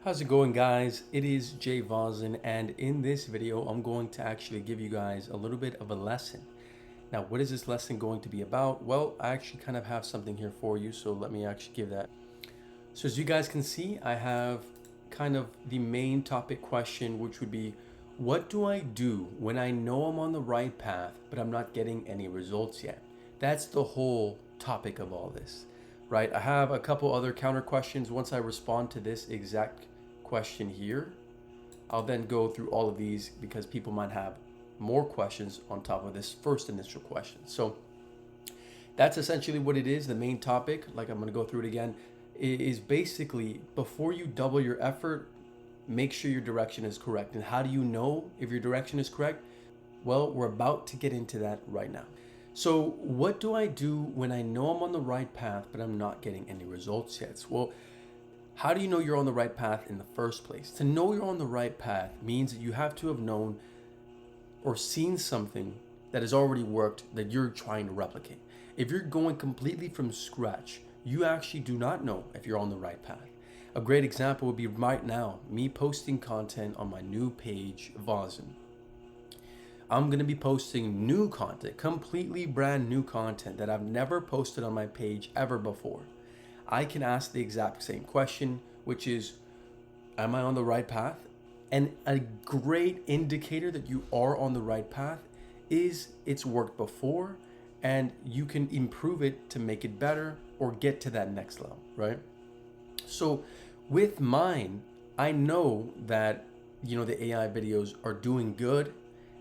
How's it going, guys? It is Jay Vawzen, and in this video I'm going to actually give you guys a little bit of a lesson. Now, what is this lesson going to be about? Well, I actually kind of have something here for you, so let me actually give that. So as you guys can see, I have kind of the main topic question, which would be, what do I do when I know I'm on the right path but I'm not getting any results yet? That's the whole topic of all this, right? I have a couple other counter questions. Once I respond to this exact question here, I'll then go through all of these because people might have more questions on top of this first initial question. So that's essentially what it is. The main topic, like I'm going to go through it again, is basically before you double your effort, make sure your direction is correct. And how do you know if your direction is correct? Well, we're about to get into that right now. So what do I do when I know I'm on the right path but I'm not getting any results yet? Well, how do you know you're on the right path in the first place? To know you're on the right path means that you have to have known or seen something that has already worked that you're trying to replicate. If you're going completely from scratch, you actually do not know if you're on the right path. A great example would be right now, me posting content on my new page, Vawzen. I'm going to be posting new content, completely brand new content that I've never posted on my page ever before. I can ask the exact same question, which is, am I on the right path? And a great indicator that you are on the right path is it's worked before and you can improve it to make it better or get to that next level, right? So with mine, I know that, the AI videos are doing good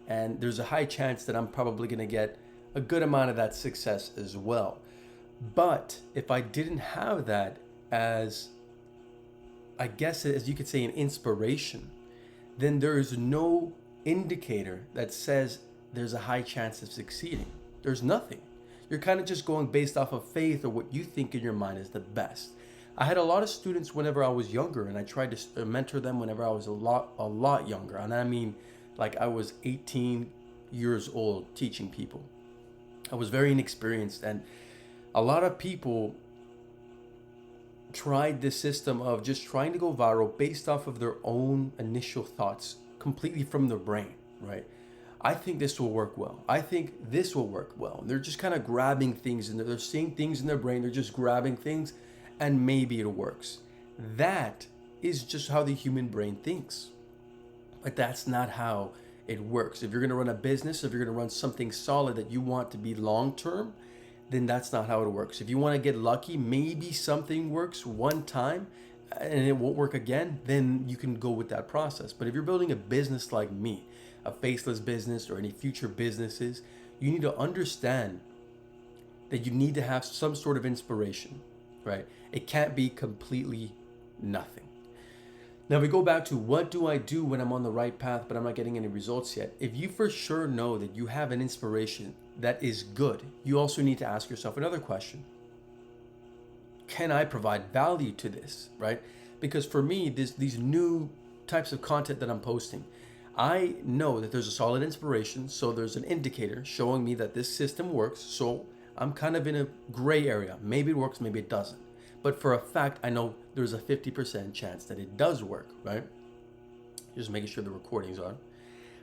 and there's a high chance that I'm probably going to get a good amount of that success as well. But if I didn't have that as, I guess, as you could say, an inspiration, then there is no indicator that says there's a high chance of succeeding. There's nothing. You're kind of just going based off of faith or what you think in your mind is the best. I had a lot of students whenever I was younger, and I tried to mentor them whenever I was a lot younger. And I mean, like I was 18 years old teaching people. I was very inexperienced, and a lot of people tried this system of just trying to go viral based off of their own initial thoughts, completely from their brain, right? I think this will work well. I think this will work well. They're just kind of grabbing things and they're seeing things in their brain. They're just grabbing things and maybe it works. That is just how the human brain thinks. But that's not how it works. If you're going to run a business, if you're going to run something solid that you want to be long-term, then that's not how it works. If you want to get lucky, maybe something works one time and it won't work again, then you can go with that process. But if you're building a business like me, a faceless business or any future businesses, you need to understand that you need to have some sort of inspiration, right? It can't be completely nothing. Now we go back to, what do I do when I'm on the right path but I'm not getting any results yet? If you for sure know that you have an inspiration that is good, you also need to ask yourself another question. Can I provide value to this, right? Because for me, these new types of content that I'm posting, I know that there's a solid inspiration, so there's an indicator showing me that this system works, so I'm kind of in a gray area. Maybe it works, maybe it doesn't. But for a fact, I know there's a 50% chance that it does work, right? Just making sure the recording's on.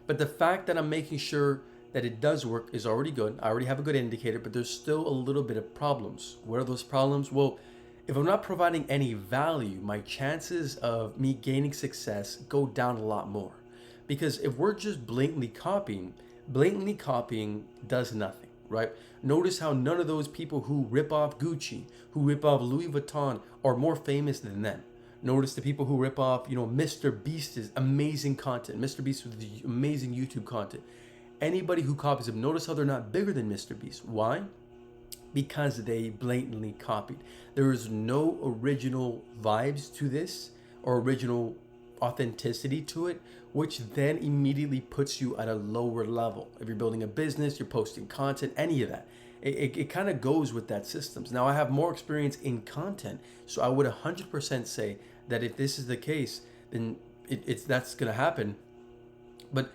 But the fact that I'm making sure that it does work is already good. I already have a good indicator, but there's still a little bit of problems. What are those problems? Well, if I'm not providing any value, my chances of me gaining success go down a lot more. Because if we're just blatantly copying does nothing, right? Notice how none of those people who rip off Gucci, who rip off Louis Vuitton are more famous than them. Notice the people who rip off, Mr. Beast's amazing content, Mr. Beast with the amazing YouTube content. Anybody who copies him, notice how they're not bigger than Mr. Beast. Why? Because they blatantly copied. There is no original vibes to this or original authenticity to it, which then immediately puts you at a lower level. If you're building a business, you're posting content, any of that, it kind of goes with that systems. Now I have more experience in content, so I would 100% say that if this is the case, then that's going to happen. But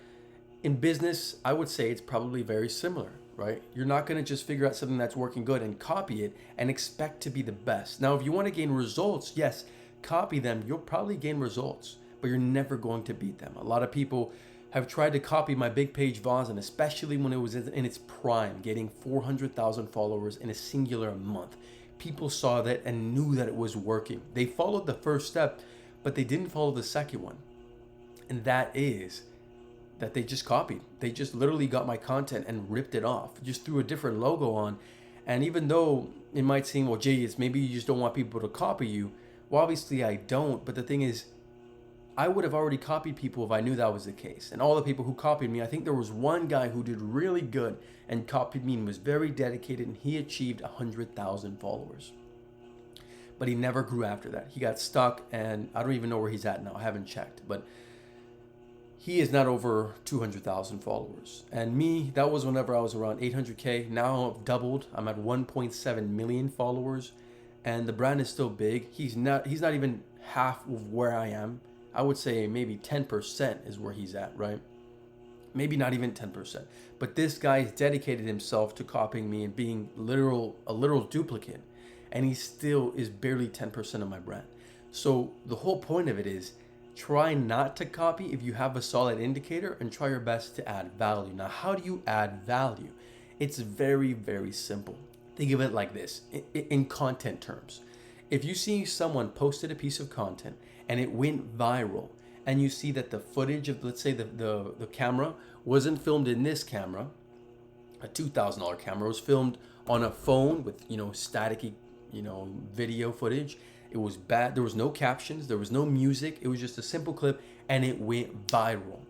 in business, I would say it's probably very similar, right? You're not going to just figure out something that's working good and copy it and expect to be the best. Now, if you want to gain results, yes, copy them, you'll probably gain results, but you're never going to beat them. A lot of people have tried to copy my big page Vawzen, especially when it was in its prime, getting 400,000 followers in a singular month. People saw that and knew that it was working. They followed the first step, but they didn't follow the second one. And that is that they just copied. They just literally got my content and ripped it off, just threw a different logo on. And even though it might seem, well, Jay, it's maybe you just don't want people to copy you. Well, obviously I don't. But the thing is, I would have already copied people if I knew that was the case. And all the people who copied me, I think there was one guy who did really good and copied me and was very dedicated, and he achieved 100,000 followers. But he never grew after that. He got stuck, and I don't even know where he's at now. I haven't checked, but he is not over 200,000 followers. And me, that was whenever I was around 800K. Now I've doubled. I'm at 1.7 million followers, and the brand is still big. He's not even half of where I am. I would say maybe 10% is where he's at, right? Maybe not even 10%. But this guy has dedicated himself to copying me and being a literal duplicate. And he still is barely 10% of my brand. So the whole point of it is try not to copy if you have a solid indicator, and try your best to add value. Now, how do you add value? It's very, very simple. Think of it like this in content terms. If you see someone posted a piece of content and it went viral, and you see that the footage of, let's say, the camera wasn't filmed in this camera, a $2,000 camera, was filmed on a phone with, staticky, video footage. It was bad. There was no captions. There was no music. It was just a simple clip, and it went viral.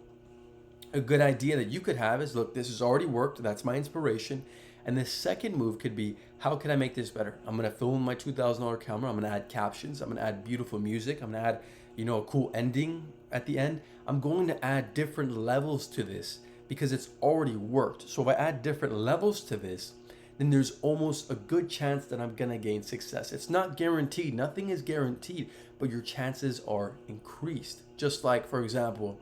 A good idea that you could have is, look, this has already worked. That's my inspiration. And the second move could be, how can I make this better? I'm going to film my $2,000 camera. I'm going to add captions. I'm going to add beautiful music. I'm going to add, a cool ending at the end. I'm going to add different levels to this because it's already worked. So if I add different levels to this, then there's almost a good chance that I'm going to gain success. It's not guaranteed. Nothing is guaranteed, but your chances are increased. Just like, for example,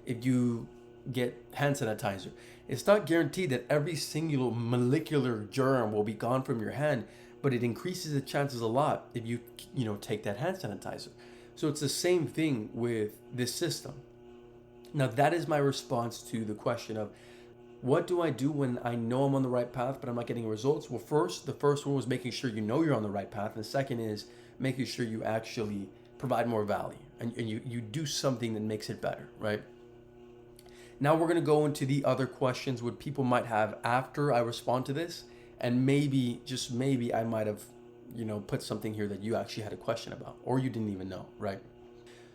if you get hand sanitizer, it's not guaranteed that every single molecular germ will be gone from your hand, but it increases the chances a lot if you take that hand sanitizer. So it's the same thing with this system. Now, that is my response to the question of, what do I do when I know I'm on the right path, but I'm not getting results? Well, the first one was making sure you know you're on the right path. And the second is making sure you actually provide more value and you do something that makes it better, right? Now we're going to go into the other questions what people might have after I respond to this. And maybe, just maybe, I might have, put something here that you actually had a question about, or you didn't even know, right?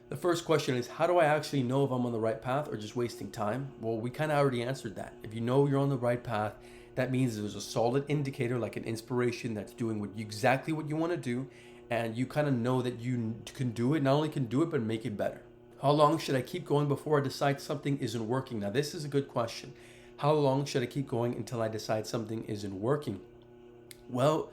The first question is, how do I actually know if I'm on the right path or just wasting time? Well, we kind of already answered that. If you know you're on the right path, that means there's a solid indicator, like an inspiration that's doing exactly what you want to do. And you kind of know that you can do it, not only can do it, but make it better. How long should I keep going before I decide something isn't working? Now, this is a good question. How long should I keep going until I decide something isn't working? Well,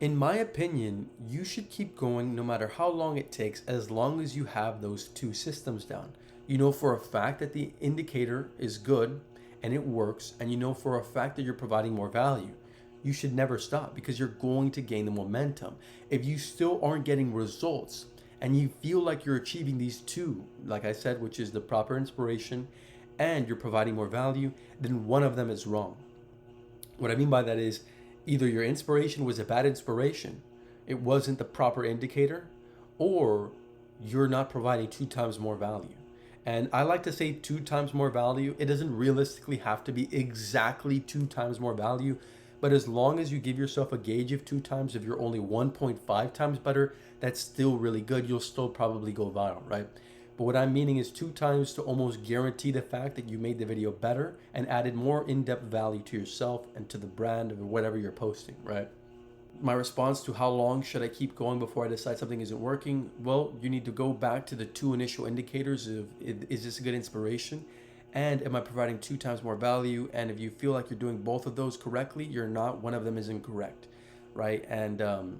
in my opinion, you should keep going no matter how long it takes, as long as you have those two systems down. You know for a fact that the indicator is good and it works, and you know for a fact that you're providing more value. You should never stop because you're going to gain the momentum. If you still aren't getting results and you feel like you're achieving these two, like I said, which is the proper inspiration and you're providing more value, then one of them is wrong. What I mean by that is, either your inspiration was a bad inspiration, it wasn't the proper indicator, or you're not providing 2 times more value. And I like to say 2 times more value. It doesn't realistically have to be exactly 2 times more value, but as long as you give yourself a gauge of 2 times, if you're only 1.5 times better, that's still really good. You'll still probably go viral, right? But what I'm meaning is 2 times to almost guarantee the fact that you made the video better and added more in-depth value to yourself and to the brand of whatever you're posting, right? My response to how long should I keep going before I decide something isn't working? Well, you need to go back to the 2 initial indicators of, is this a good inspiration? And am I providing 2 times more value? And if you feel like you're doing both of those correctly, you're not, one of them is incorrect, right? And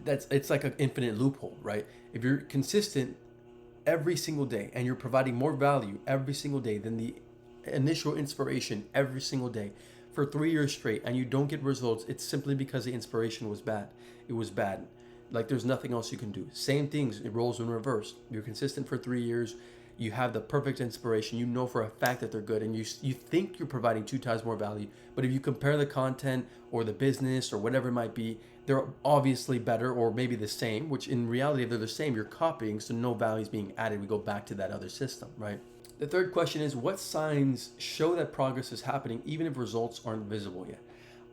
it's like an infinite loophole, right? If you're consistent every single day and you're providing more value every single day than the initial inspiration every single day for 3 years straight and you don't get results, it's simply because the inspiration was bad. It was bad. Like there's nothing else you can do. Same things, it rolls in reverse. You're consistent for 3 years. You have the perfect inspiration. You know for a fact that they're good, and you think you're providing 2 times more value. But if you compare the content or the business or whatever it might be, they're obviously better or maybe the same. Which in reality, if they're the same, you're copying, so no value is being added. We go back to that other system, right? The third question is, what signs show that progress is happening even if results aren't visible yet?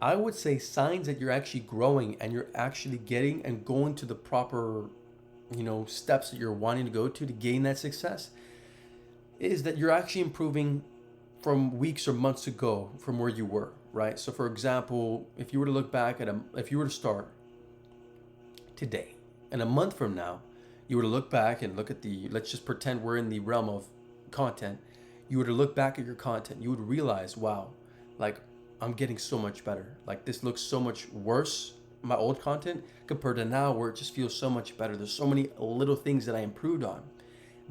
I would say signs that you're actually growing and you're actually getting and going to the proper, steps that you're wanting to go to gain that success is that you're actually improving from weeks or months ago from where you were, right? So for example, if you were to look back if you were to start today and a month from now, you were to look back and look at let's just pretend we're in the realm of content. You were to look back at your content, you would realize, wow, like I'm getting so much better. Like this looks so much worse, my old content, compared to now where it just feels so much better. There's so many little things that I improved on.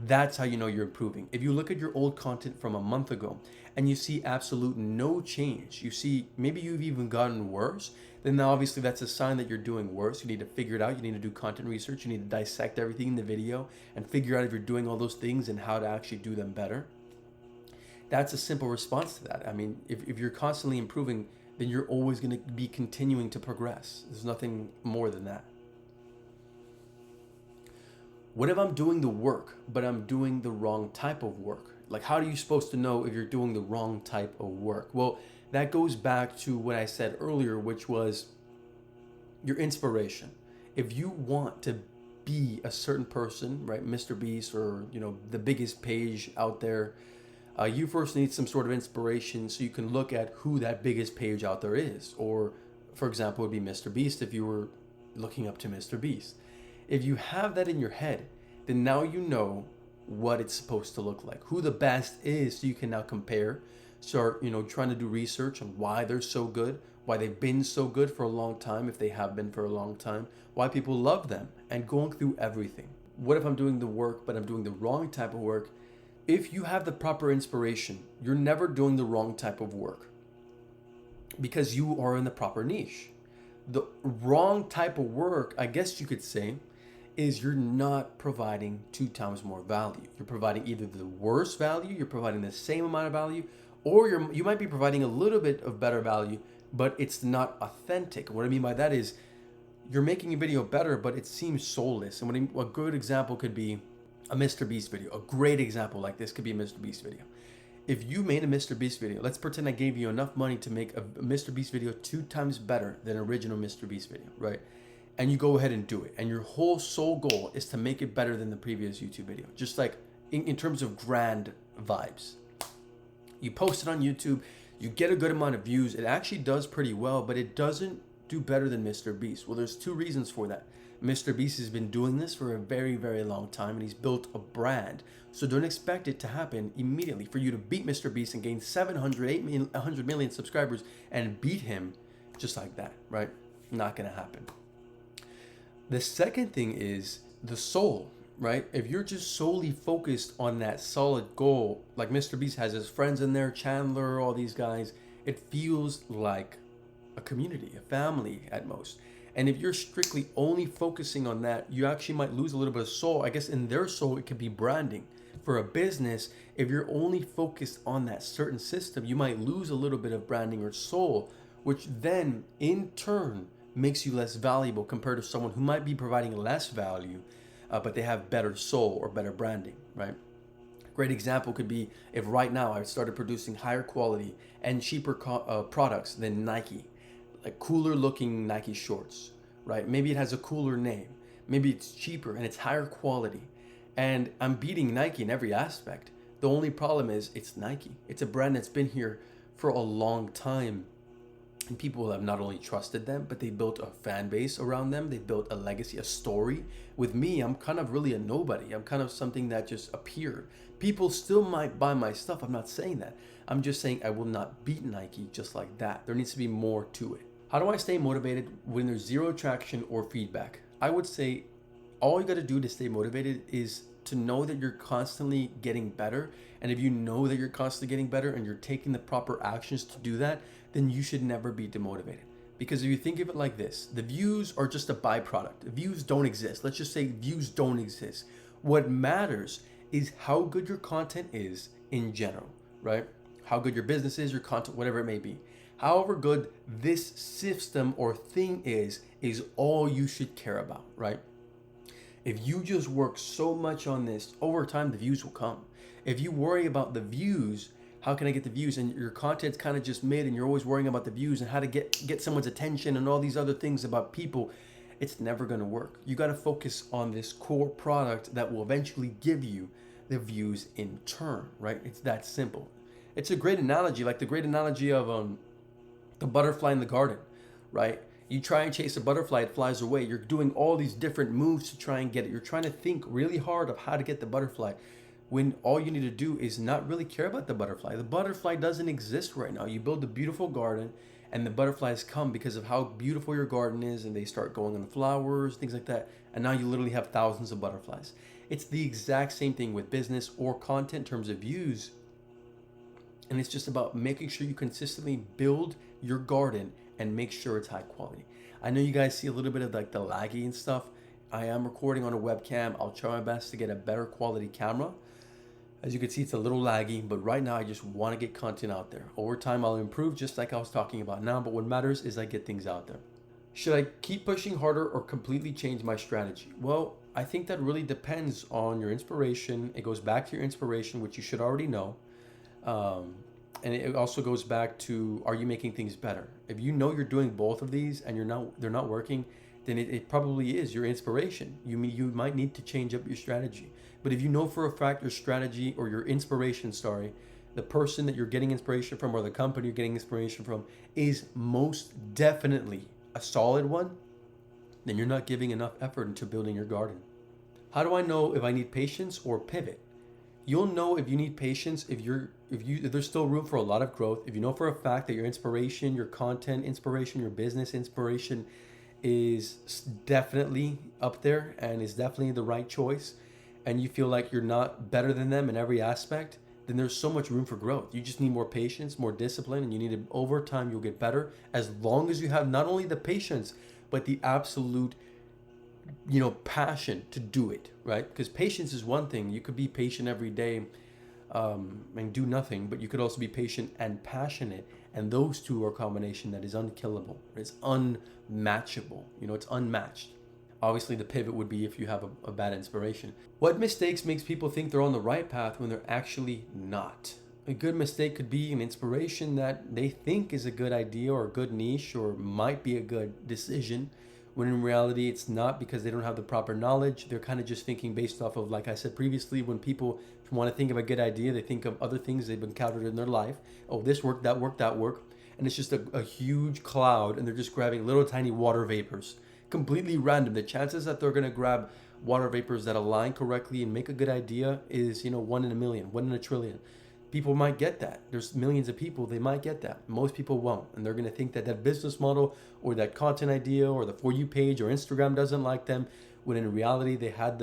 That's how you know you're improving. If you look at your old content from a month ago and you see absolute no change, you see maybe you've even gotten worse, then obviously that's a sign that you're doing worse. You need to figure it out. You need to do content research. You need to dissect everything in the video and figure out if you're doing all those things and how to actually do them better. That's a simple response to that. I mean, if you're constantly improving, then you're always going to be continuing to progress. There's nothing more than that. What if I'm doing the work, but I'm doing the wrong type of work? Like, how are you supposed to know if you're doing the wrong type of work? Well, that goes back to what I said earlier, which was your inspiration. If you want to be a certain person, right, Mr. Beast or, the biggest page out there, you first need some sort of inspiration so you can look at who that biggest page out there is. Or, for example, it would be Mr. Beast if you were looking up to Mr. Beast. If you have that in your head, then now you know what it's supposed to look like, who the best is, so you can now compare, start, trying to do research on why they're so good, why they've been so good for a long time, if they have been for a long time, why people love them, and going through everything. What if I'm doing the work, but I'm doing the wrong type of work? If you have the proper inspiration, you're never doing the wrong type of work because you are in the proper niche. The wrong type of work, I guess you could say, is you're not providing 2 times more value. You're providing either the worse value, you're providing the same amount of value, or you might be providing a little bit of better value, but it's not authentic. What I mean by that is you're making a video better, but it seems soulless. And a good example could be a Mr. Beast video. A great example like this could be a Mr. Beast video. If you made a Mr. Beast video, let's pretend I gave you enough money to make a Mr. Beast video 2 times better than original Mr. Beast video, right? And you go ahead and do it. And your whole sole goal is to make it better than the previous YouTube video. Just like in terms of grand vibes. You post it on YouTube, you get a good amount of views. It actually does pretty well, but it doesn't do better than Mr. Beast. Well, there's 2 reasons for that. Mr. Beast has been doing this for a very, very long time, and he's built a brand. So don't expect it to happen immediately. For you to beat Mr. Beast and gain 100 million subscribers and beat him just like that, right? Not gonna happen. The second thing is the soul, right? If you're just solely focused on that solid goal, like Mr. Beast has his friends in there, Chandler, all these guys, it feels like a community, a family at most. And if you're strictly only focusing on that, you actually might lose a little bit of soul. I guess in their soul, it could be branding. For a business, if you're only focused on that certain system, you might lose a little bit of branding or soul, which then in turn makes you less valuable compared to someone who might be providing less value, but they have better soul or better branding, right? Great example could be if right now I started producing higher quality and cheaper products than Nike, like cooler looking Nike shorts, right? Maybe it has a cooler name. Maybe it's cheaper and it's higher quality. And I'm beating Nike in every aspect. The only problem is it's Nike. It's a brand that's been here for a long time. And people have not only trusted them, but they built a fan base around them. They built a legacy, a story. With me, I'm kind of really a nobody. I'm kind of something that just appeared. People still might buy my stuff. I'm not saying that. I'm just saying I will not beat Nike just like that. There needs to be more to it. How do I stay motivated when there's zero traction or feedback? I would say all you got to do to stay motivated is to know that you're constantly getting better. And if you know that you're constantly getting better and you're taking the proper actions to do that, then you should never be demotivated. Because if you think of it like this, the views are just a byproduct. The views don't exist. Let's just say views don't exist. What matters is how good your content is in general, right? How good your business is, your content, whatever it may be. However good this system or thing is all you should care about, right? If you just work so much on this, over time the views will come. If you worry about the views, how can I get the views, and your content's kind of just mid and you're always worrying about the views and how to get someone's attention and all these other things about people, it's never going to work. You got to focus on this core product that will eventually give you the views in turn, right? It's that simple. It's a great analogy, like the great analogy of the butterfly in the garden, right? You try and chase a butterfly, it flies away. You're doing all these different moves to try and get it. You're trying to think really hard of how to get the butterfly, when all you need to do is not really care about the butterfly. The butterfly doesn't exist right now. You build a beautiful garden and the butterflies come because of how beautiful your garden is, and they start going on the flowers, things like that. And now you literally have thousands of butterflies. It's the exact same thing with business or content in terms of views. And it's just about making sure you consistently build your garden and make sure it's high quality. I know you guys see a little bit of like the laggy and stuff. I am recording on a webcam. I'll try my best to get a better quality camera. As you can see, it's a little laggy, but right now I just want to get content out there. Over time, I'll improve just like I was talking about now, but what matters is I get things out there. Should I keep pushing harder or completely change my strategy? Well, I think that really depends on your inspiration. It goes back to your inspiration, which you should already know. And it also goes back to, are you making things better? If you know you're doing both of these and they're not working, then it probably is your inspiration. You might need to change up your strategy. But if you know for a fact your strategy or your inspiration, the person that you're getting inspiration from or the company you're getting inspiration from is most definitely a solid one, then you're not giving enough effort into building your garden. How do I know if I need patience or pivot? You'll know if you need patience if there's still room for a lot of growth. If you know for a fact that your inspiration, your content inspiration, your business inspiration is definitely up there and is definitely the right choice, and you feel like you're not better than them in every aspect, then there's so much room for growth. You just need more patience, more discipline, and you need to, over time, you'll get better as long as you have not only the patience, but the absolute, passion to do it, right? Because patience is one thing. You could be patient every day and do nothing, but you could also be patient and passionate. And those two are a combination that is unkillable. It's unmatchable. It's unmatched. Obviously, the pivot would be if you have a bad inspiration. What mistakes makes people think they're on the right path when they're actually not? A good mistake could be an inspiration that they think is a good idea or a good niche or might be a good decision, when in reality it's not, because they don't have the proper knowledge. They're kind of just thinking based off of, like I said previously, when people want to think of a good idea, they think of other things they've encountered in their life. Oh, this worked, that worked, that worked. And it's just a huge cloud, and they're just grabbing little tiny water vapors. Completely random. The chances that they're going to grab water vapors that align correctly and make a good idea is, 1 in a million, 1 in a trillion. People might get that. There's millions of people, they might get that. Most people won't. And they're going to think that that business model or that content idea or the For You page or Instagram doesn't like them, when in reality they had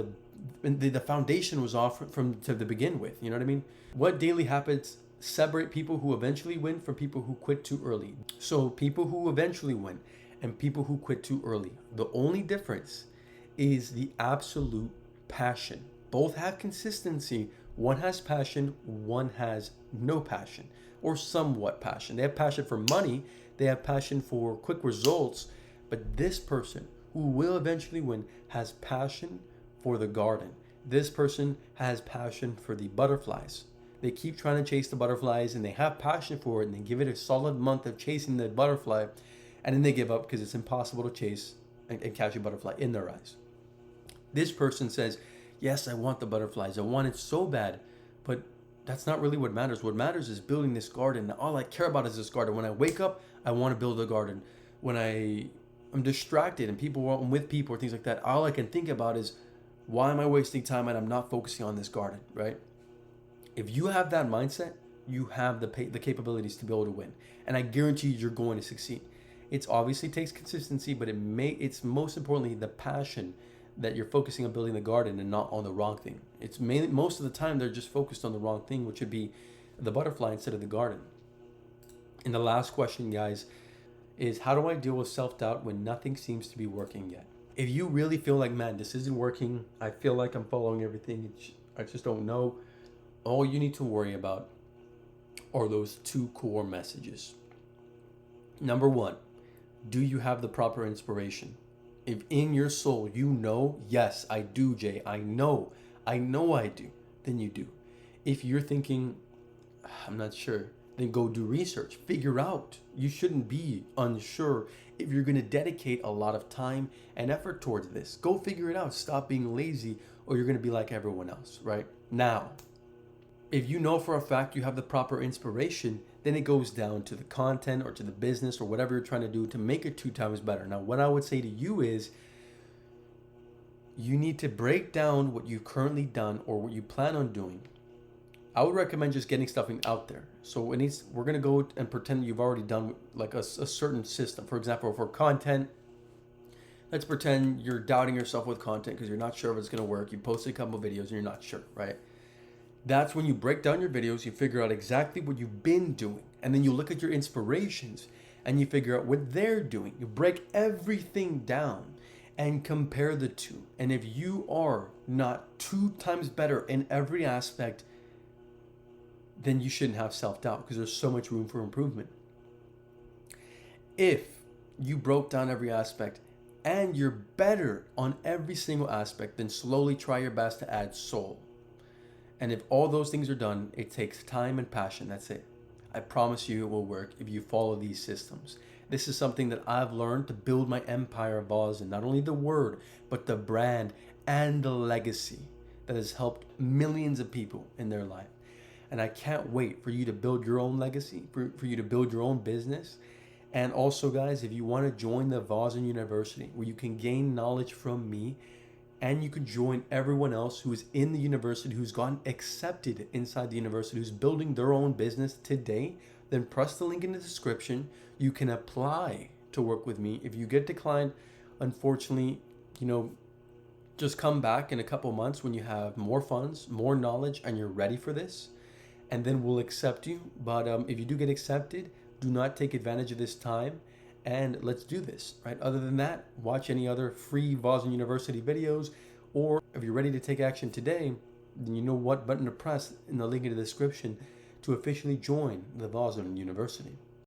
the foundation was off to the begin with. You know what I mean? What daily habits separate people who eventually win from people who quit too early? So people who eventually win and people who quit too early, the only difference is the absolute passion. Both have consistency. One has passion, one has no passion, or somewhat passion. They have passion for money, they have passion for quick results, but this person who will eventually win has passion for the garden. This person has passion for the butterflies. They keep trying to chase the butterflies and they have passion for it, and they give it a solid month of chasing the butterfly, and then they give up because it's impossible to chase and catch a butterfly in their eyes. This person says, yes, I want the butterflies. I want it so bad, but that's not really what matters. What matters is building this garden. All I care about is this garden. When I wake up, I want to build a garden. When I'm distracted and I'm with people or things like that, all I can think about is, why am I wasting time and I'm not focusing on this garden, right? If you have that mindset, you have the capabilities to be able to win. And I guarantee you're going to succeed. It obviously takes consistency, but it's most importantly the passion that you're focusing on building the garden and not on the wrong thing. It's mainly, most of the time they're just focused on the wrong thing, which would be the butterfly instead of the garden. And the last question, guys, is how do I deal with self-doubt when nothing seems to be working yet? If you really feel like, man, this isn't working, I feel like I'm following everything, I just don't know, all you need to worry about are those two core messages. Number one, do you have the proper inspiration? If in your soul you know, yes, I do, Jay, I know I do, then you do. If you're thinking, I'm not sure, then go do research, figure out. You shouldn't be unsure if you're going to dedicate a lot of time and effort towards this. Go figure it out. Stop being lazy, or you're going to be like everyone else, right? Now, if you know for a fact you have the proper inspiration, then it goes down to the content or to the business or whatever you're trying to do to make it 2 times better. Now, what I would say to you is you need to break down what you've currently done or what you plan on doing. I would recommend just getting stuff out there. So we're gonna go and pretend you've already done like a certain system. For example, for content, let's pretend you're doubting yourself with content because you're not sure if it's gonna work. You posted a couple of videos and you're not sure, right? That's when you break down your videos, you figure out exactly what you've been doing, and then you look at your inspirations and you figure out what they're doing. You break everything down and compare the two. And if you are not 2 times better in every aspect, then you shouldn't have self-doubt because there's so much room for improvement. If you broke down every aspect and you're better on every single aspect, then slowly try your best to add soul. And if all those things are done, it takes time and passion. That's it. I promise you it will work if you follow these systems. This is something that I've learned to build my empire of Vawzen. Not only the word, but the brand and the legacy that has helped millions of people in their life. And I can't wait for you to build your own legacy, for you to build your own business. And also, guys, if you want to join the Vawzen University, where you can gain knowledge from me, and you can join everyone else who is in the university, who's gotten accepted inside the university, who's building their own business today, then press the link in the description. You can apply to work with me. If you get declined, unfortunately, just come back in a couple months when you have more funds, more knowledge, and you're ready for this. And then we'll accept you. But if you do get accepted, do not take advantage of this time, and let's do this, right? Other than that, watch any other free Vawzen University videos, or if you're ready to take action today, then you know what button to press in the link in the description to officially join the Vawzen University.